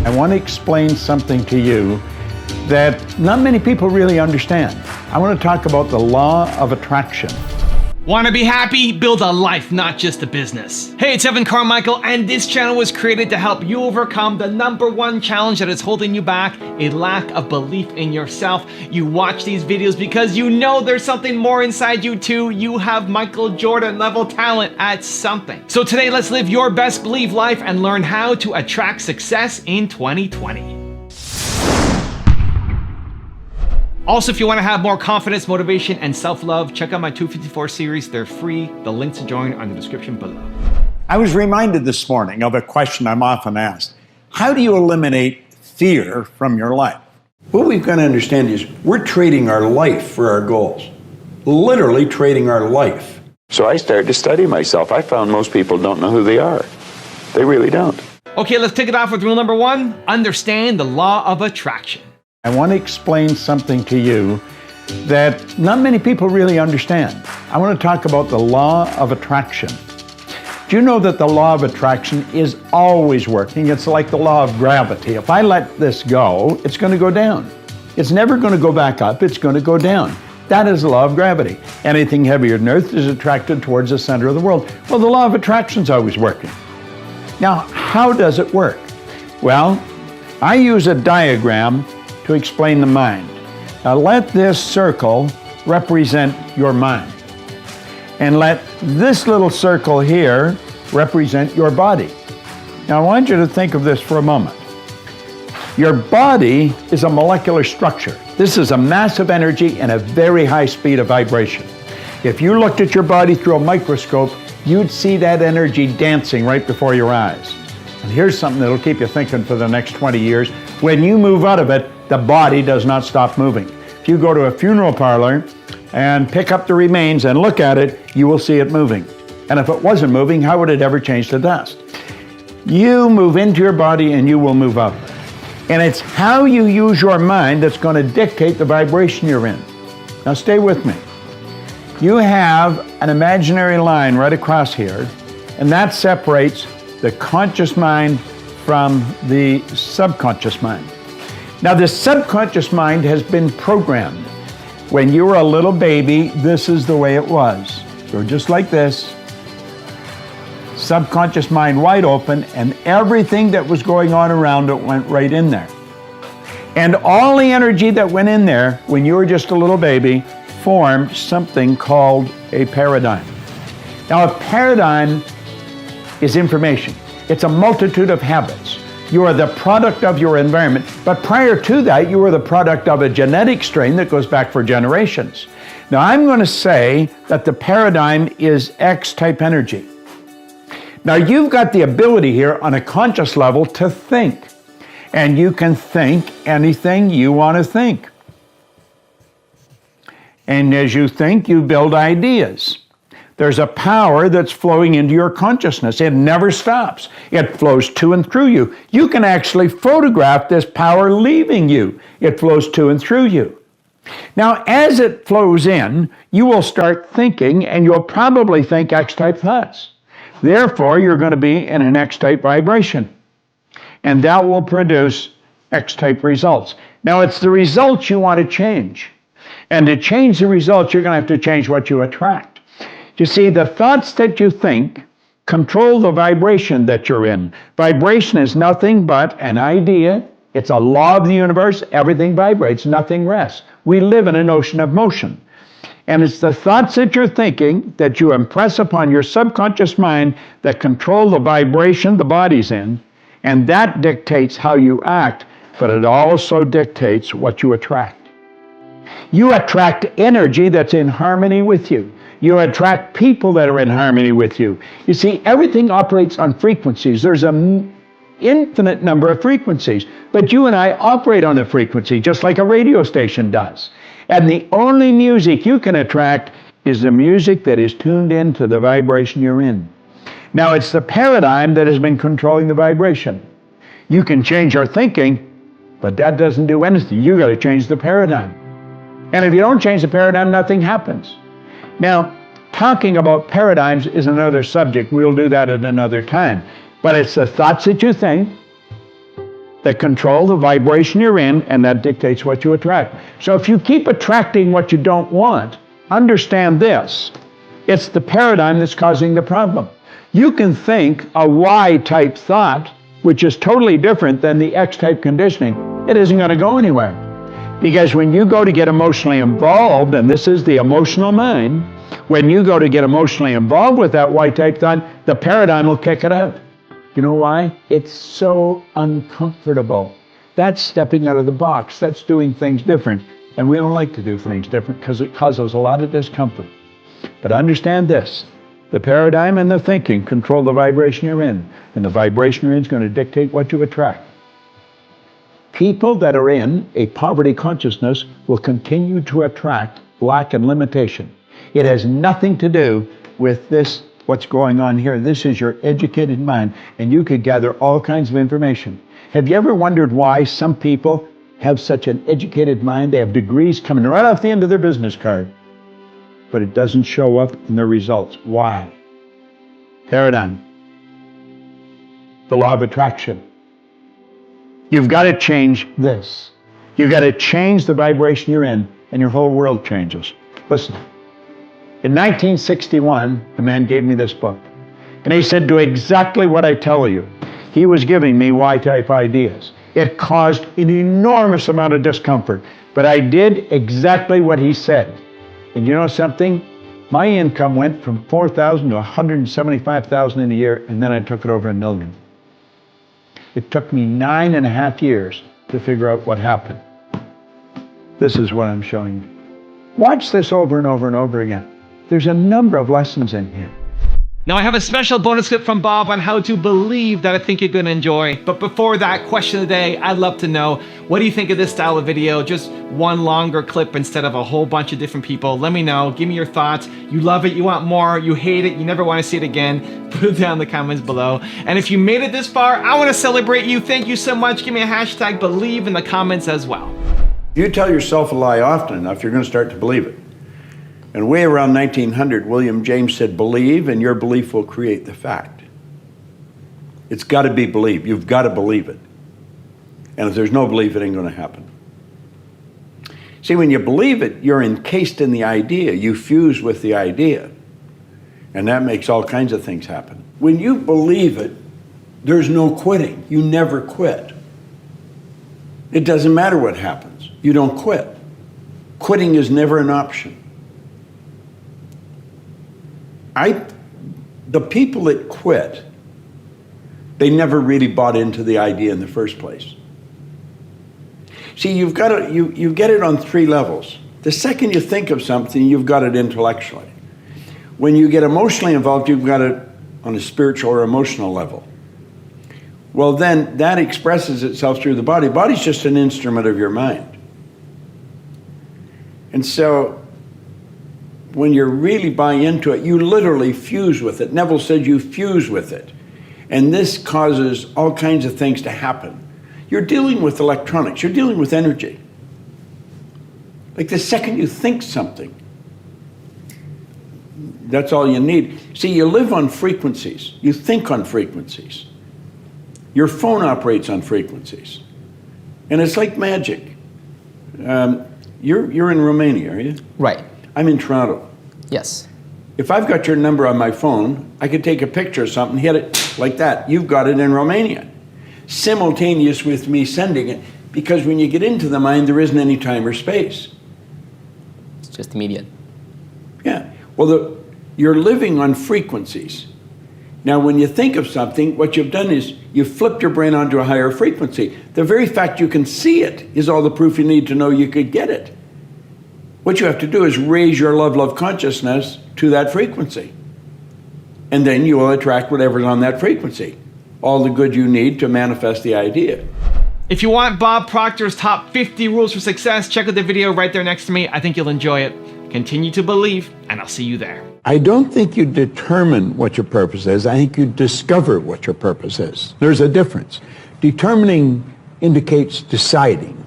I want to explain something to you that not many people really understand. I want to talk about the law of attraction. Want to be happy? Build a life, not just a business. Hey, it's Carmichael, and this channel was created to help you overcome the #1 challenge that is holding you back, a lack of belief in yourself. You watch these videos because you know there's something more inside you too. You have Michael Jordan level talent at something. So today, let's live your best belief life and learn how to attract success in 2020. Also, if you want to have more confidence, motivation, and self-love, check out my 254 series. They're free. The links to join are in the description below. I was reminded this morning of a question I'm often asked. How do you eliminate fear from your life? What we've got to understand is we're trading our life for our goals. Literally trading our life. So I started to study myself. I found most people don't know who they are. They really don't. Okay, let's kick it off with rule number 1. Understand the law of attraction. I want to explain something to you that not many people really understand. I want to talk about the law of attraction. Do you know that the law of attraction is always working? It's like the law of gravity. If I let this go, it's going to go down. It's never going to go back up. It's going to go down. That is the law of gravity. Anything heavier than Earth is attracted towards the center of the world. Well, the law of attraction is always working. Now, how does it work? Well, I use a diagram to explain the mind. Now let this circle represent your mind. And let this little circle here represent your body. Now I want you to think of this for a moment. Your body is a molecular structure. This is a massive energy and a very high speed of vibration. If you looked at your body through a microscope, you'd see that energy dancing right before your eyes. And here's something that'll keep you thinking for the next 20 years. When you move out of it, the body does not stop moving. If you go to a funeral parlor and pick up the remains and look at it, you will see it moving. And if it wasn't moving, how would it ever change to dust? You move into your body and you will move out of it. And it's how you use your mind that's going to dictate the vibration you're in. Now stay with me. You have an imaginary line right across here, and that separates the conscious mind from the subconscious mind. Now, the subconscious mind has been programmed. When you were a little baby, this is the way it was. So just like this, subconscious mind wide open, and everything that was going on around it went right in there. And all the energy that went in there when you were just a little baby formed something called a paradigm. Now, a paradigm is information. It's a multitude of habits. You are the product of your environment, but prior to that, you were the product of a genetic strain that goes back for generations. Now, I'm going to say that the paradigm is X-type energy. Now, you've got the ability here on a conscious level to think, and you can think anything you want to think. And as you think, you build ideas. There's a power that's flowing into your consciousness. It never stops. It flows to and through you. You can actually photograph this power leaving you. It flows to and through you. Now, as it flows in, you will start thinking, and you'll probably think X-type thoughts. Therefore, you're going to be in an X-type vibration. And that will produce X-type results. Now, it's the results you want to change. And to change the results, you're going to have to change what you attract. You see, the thoughts that you think control the vibration that you're in. Vibration is nothing but an idea. It's a law of the universe. Everything vibrates, nothing rests. We live in an ocean of motion. And it's the thoughts that you're thinking that you impress upon your subconscious mind that control the vibration the body's in. And that dictates how you act, but it also dictates what you attract. You attract energy that's in harmony with you. You attract people that are in harmony with you. You see, everything operates on frequencies. There's an infinite number of frequencies, but you and I operate on a frequency just like a radio station does. And the only music you can attract is the music that is tuned into the vibration you're in. Now, it's the paradigm that has been controlling the vibration. You can change your thinking, but that doesn't do anything. You got to change the paradigm. And if you don't change the paradigm, nothing happens. Now, talking about paradigms is another subject. We'll do that at another time. But it's the thoughts that you think that control the vibration you're in, and that dictates what you attract. So if you keep attracting what you don't want, understand this. It's the paradigm that's causing the problem. You can think a Y-type thought, which is totally different than the X-type conditioning. It isn't going to go anywhere. Because when you go to get emotionally involved, and this is the emotional mind, when you go to get emotionally involved with that Y-type thought, the paradigm will kick it out. You know why? It's so uncomfortable. That's stepping out of the box. That's doing things different. And we don't like to do things different because it causes a lot of discomfort. But understand this. The paradigm and the thinking control the vibration you're in. And the vibration you're in is going to dictate what you attract. People that are in a poverty consciousness will continue to attract lack and limitation. It has nothing to do with this, what's going on here. This is your educated mind, and you could gather all kinds of information. Have you ever wondered why some people have such an educated mind? They have degrees coming right off the end of their business card, but it doesn't show up in their results. Why? Paradigm. The law of attraction. You've got to change this. You've got to change the vibration you're in, and your whole world changes. Listen. In 1961, a man gave me this book, and he said, do exactly what I tell you. He was giving me Y-type ideas. It caused an enormous amount of discomfort, but I did exactly what he said. And you know something? My income went from $4,000 to $175,000 in a year, and then I took it over $1 million. It took me 9.5 years to figure out what happened. This is what I'm showing you. Watch this over and over and over again. There's a number of lessons in here. Now I have a special bonus clip from Bob on how to believe that I think you're going to enjoy. But before that, question of the day, I'd love to know, what do you think of this style of video? Just one longer clip instead of a whole bunch of different people. Let me know. Give me your thoughts. You love it, you want more, you hate it, you never want to see it again. Put it down in the comments below. And if you made it this far, I want to celebrate you. Thank you so much. Give me a hashtag believe in the comments as well. You tell yourself a lie often enough, you're going to start to believe it. And way around 1900, William James said, believe, and your belief will create the fact. It's got to be believed. You've got to believe it. And if there's no belief, it ain't going to happen. See, when you believe it, you're encased in the idea. You fuse with the idea. And that makes all kinds of things happen. When you believe it, there's no quitting. You never quit. It doesn't matter what happens. You don't quit. Quitting is never an option. The people that quit, they never really bought into the idea in the first place. See, you've got to, you get it on 3 levels. The second you think of something, you've got it intellectually. When you get emotionally involved, you've got it on a spiritual or emotional level. Well, then that expresses itself through the body. The body's just an instrument of your mind. And so when you really buy into it, you literally fuse with it. Neville said you fuse with it. And this causes all kinds of things to happen. You're dealing with electronics. You're dealing with energy. Like the second you think something, that's all you need. See, you live on frequencies. You think on frequencies. Your phone operates on frequencies. And it's like magic. You're in Romania, are you? Right. I'm in Toronto. Yes. If I've got your number on my phone, I could take a picture of something, hit it like that. You've got it in Romania. Simultaneous with me sending it, because when you get into the mind, there isn't any time or space. It's just immediate. Yeah. Well, you're living on frequencies. Now, when you think of something, what you've done is you've flipped your brain onto a higher frequency. The very fact you can see it is all the proof you need to know you could get it. What you have to do is raise your love consciousness to that frequency. And then you will attract whatever's on that frequency. All the good you need to manifest the idea. If you want Bob Proctor's top 50 rules for success, check out the video right there next to me. I think you'll enjoy it. Continue to believe, and I'll see you there. I don't think you determine what your purpose is. I think you discover what your purpose is. There's a difference. Determining indicates deciding.